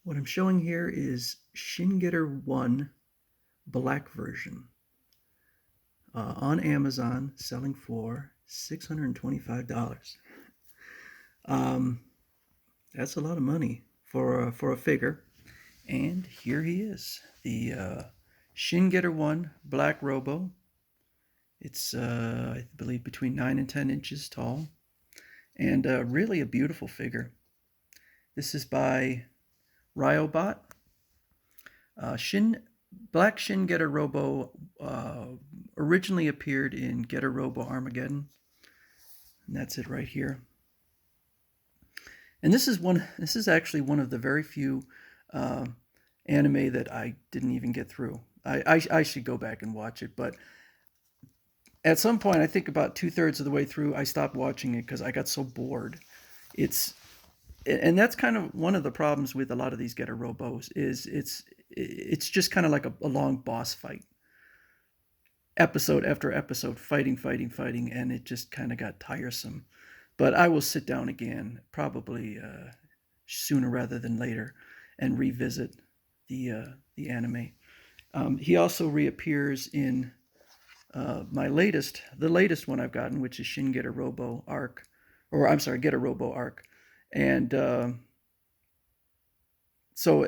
What I'm showing here is Shin 1 black version on Amazon, selling for $625. Um, that's a lot of money for a figure. And here he is, the Shin 1 black Robo. It's I believe between 9 and 10 inches tall, and really a beautiful figure. This is by RIOBOT. Black Shin Getter Robo originally appeared in Getter Robo Armageddon, and that's it right here. And this is actually one of the very few uh, anime that I didn't even get through. I should go back and watch it, but at some point, I think about 2/3 of the way through, I stopped watching it because I got so bored. It's and that's kind of one of the problems with a lot of these Getter Robos is it's just kind of like a long boss fight, episode after episode, fighting, and it just kind of got tiresome. But I will sit down again, probably sooner rather than later, and revisit the anime. He also reappears in the latest one I've gotten, which is Shin Getter Robo Arc, or I'm sorry, Getter Robo Arc, and so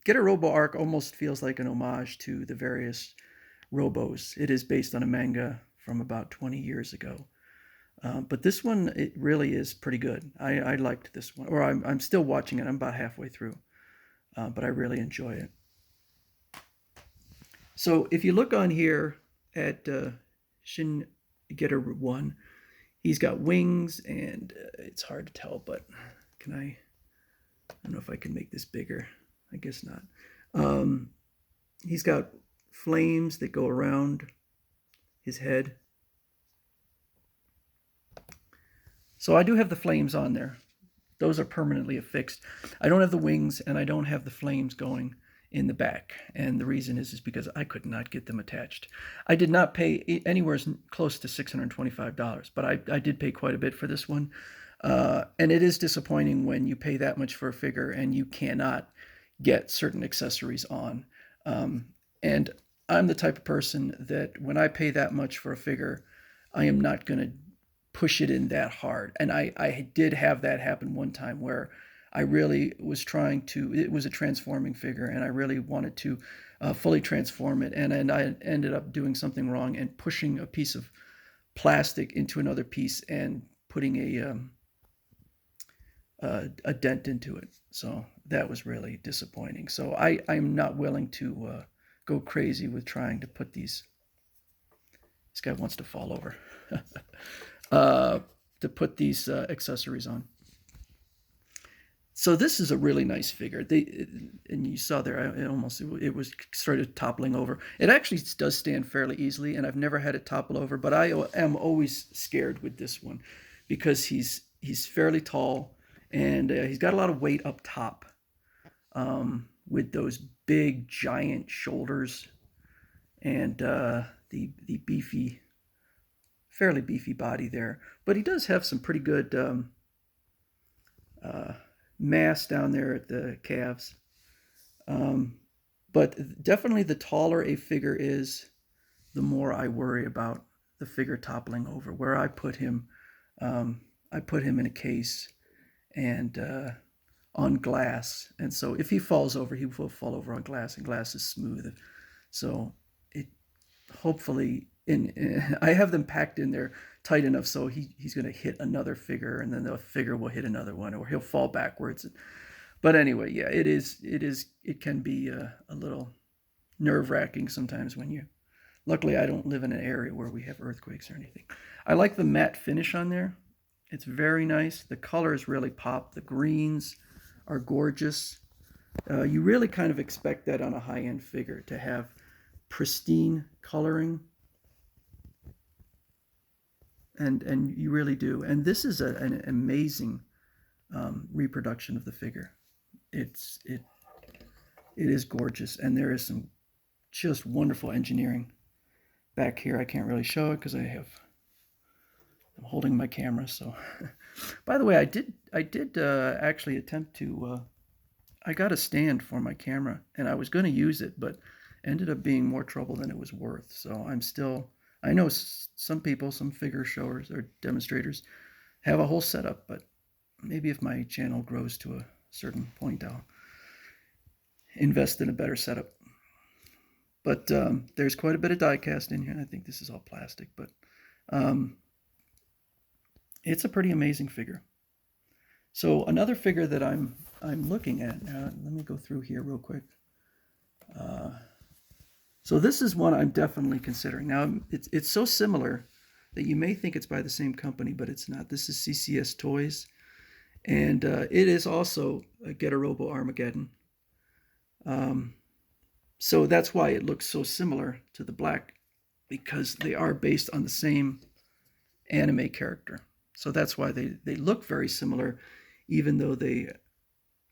Getter Robo Arc almost feels like an homage to the various Robos. It is based on a manga from about 20 years ago. But this one, it really is pretty good. I liked this one, or I'm still watching it. I'm about halfway through, but I really enjoy it. So if you look on here at Shin Getter 1, he's got wings, and it's hard to tell, but can I don't know if I can make this bigger. I guess not. He's got flames that go around his head. So I do have the flames on there. Those are permanently affixed. I don't have the wings, and I don't have the flames going in the back. And the reason is because I could not get them attached. I did not pay anywhere close to $625, but I did pay quite a bit for this one. And it is disappointing when you pay that much for a figure and you cannot get certain accessories on. And I'm the type of person that when I pay that much for a figure, I am not going to push it in that hard. And I did have that happen one time where I really was trying to, it was a transforming figure, and I really wanted to fully transform it. And I ended up doing something wrong and pushing a piece of plastic into another piece and putting a dent into it. So that was really disappointing. So I'm not willing to go crazy with trying to put these. This guy wants to fall over. To put these accessories on. So this is a really nice figure. And you saw there, it was started toppling over. It actually does stand fairly easily, and I've never had it topple over. But I am always scared with this one because he's fairly tall, and he's got a lot of weight up top, with those big giant shoulders and the beefy, fairly beefy body there. But he does have some pretty good mass down there at the calves. But definitely the taller a figure is, the more I worry about the figure toppling over. Where I put him in a case and on glass. And so if he falls over, he will fall over on glass, and glass is smooth. So it hopefully I have them packed in there tight enough so he's going to hit another figure, and then the figure will hit another one, or he'll fall backwards. But anyway, yeah, it can be a little nerve-wracking sometimes when you. Luckily, I don't live in an area where we have earthquakes or anything. I like the matte finish on there. It's very nice. The colors really pop. The greens are gorgeous. You really kind of expect that on a high-end figure, to have pristine coloring, and you really do. And this is an amazing reproduction of the figure. It is gorgeous, and there is some just wonderful engineering back here. I can't really show it because I'm holding my camera. So, by the way, I did actually attempt to I got a stand for my camera, and I was going to use it, but ended up being more trouble than it was worth. So I'm still, I know some people, some figure showers or demonstrators have a whole setup, but maybe if my channel grows to a certain point, I'll invest in a better setup. But there's quite a bit of die cast in here. I think this is all plastic, but um, it's a pretty amazing figure. So another figure that I'm looking at, let me go through here real quick. So this is one I'm definitely considering. Now it's so similar that you may think it's by the same company, but it's not. This is CCS Toys, and it is also a Get a Robo Armageddon. So that's why it looks so similar to the black, because they are based on the same anime character. So that's why they look very similar, even though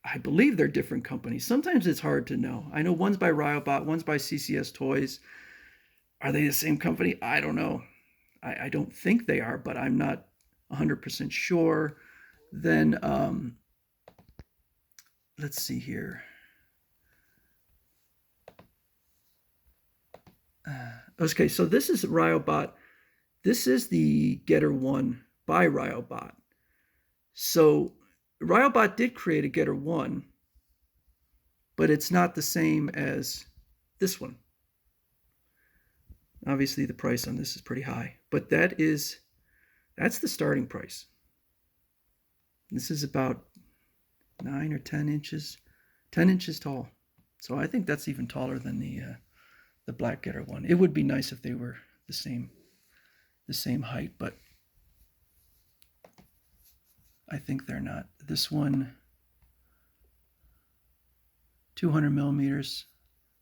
I believe they're different companies. Sometimes it's hard to know. I know one's by RIOBOT, one's by CCS Toys. Are they the same company? I don't know. I don't think they are, but I'm not 100% sure. Then let's see here. Okay, so this is RIOBOT. This is the Getter 1 by RIOBOT. So RIOBOT did create a Getter 1, but it's not the same as this one. Obviously, the price on this is pretty high, but that's the starting price. This is about 9 or 10 inches, 10 inches tall. So I think that's even taller than the Black Getter one. It would be nice if they were the same height, but I think they're not. This one, 200 millimeters.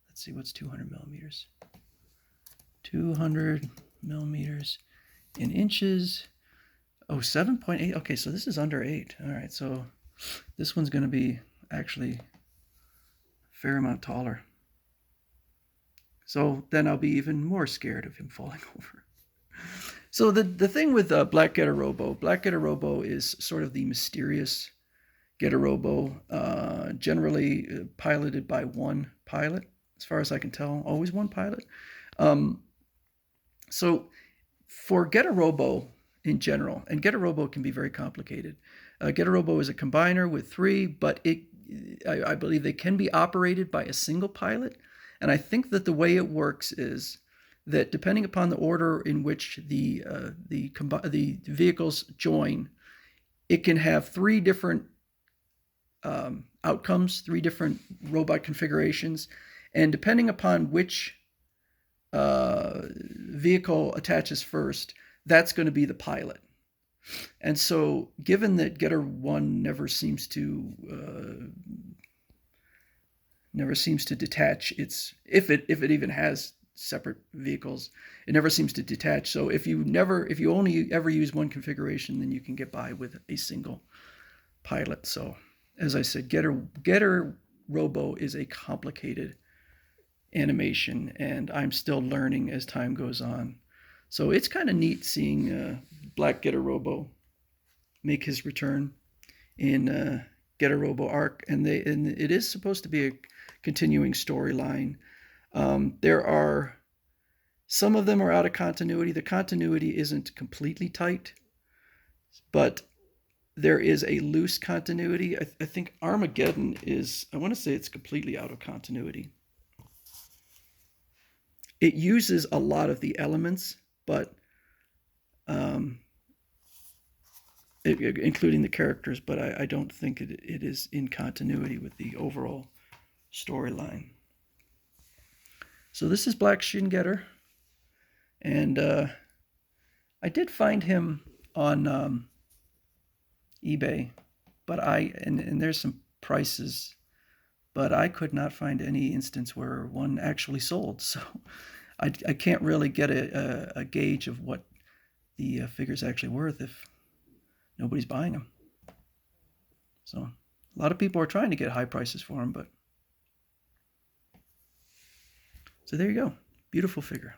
Let's see, what's 200 millimeters? 200 millimeters in inches. Oh, 7.8. Okay, so this is under 8. All right, so this one's going to be actually a fair amount taller. So then I'll be even more scared of him falling over. So the thing with Black Getter Robo is sort of the mysterious Getter Robo, generally piloted by one pilot, as far as I can tell, always one pilot. So for Getter Robo in general, and Getter Robo can be very complicated. Getter Robo is a combiner with 3, but I believe they can be operated by a single pilot. And I think that the way it works is that depending upon the order in which the vehicles join, it can have 3 different outcomes, 3 different robot configurations, and depending upon which vehicle attaches first, that's going to be the pilot. And so, given that Getter 1 never seems to detach its, if it even has separate vehicles, it never seems to detach. So if you only ever use one configuration, then you can get by with a single pilot. So as I said, Getter Robo is a complicated animation, and I'm still learning as time goes on. So it's kind of neat seeing Black Getter Robo make his return in Getter Robo Arc, and it is supposed to be a continuing storyline. There are some of them are out of continuity. The continuity isn't completely tight, but there is a loose continuity. I think Armageddon is, I want to say it's completely out of continuity. It uses a lot of the elements, but including the characters, but I don't think it is in continuity with the overall storyline. So this is Black Shin Getter, and I did find him on eBay, but and there's some prices, but I could not find any instance where one actually sold. So I can't really get a gauge of what the figure's actually worth if nobody's buying them. So a lot of people are trying to get high prices for them, but so there you go. Beautiful figure.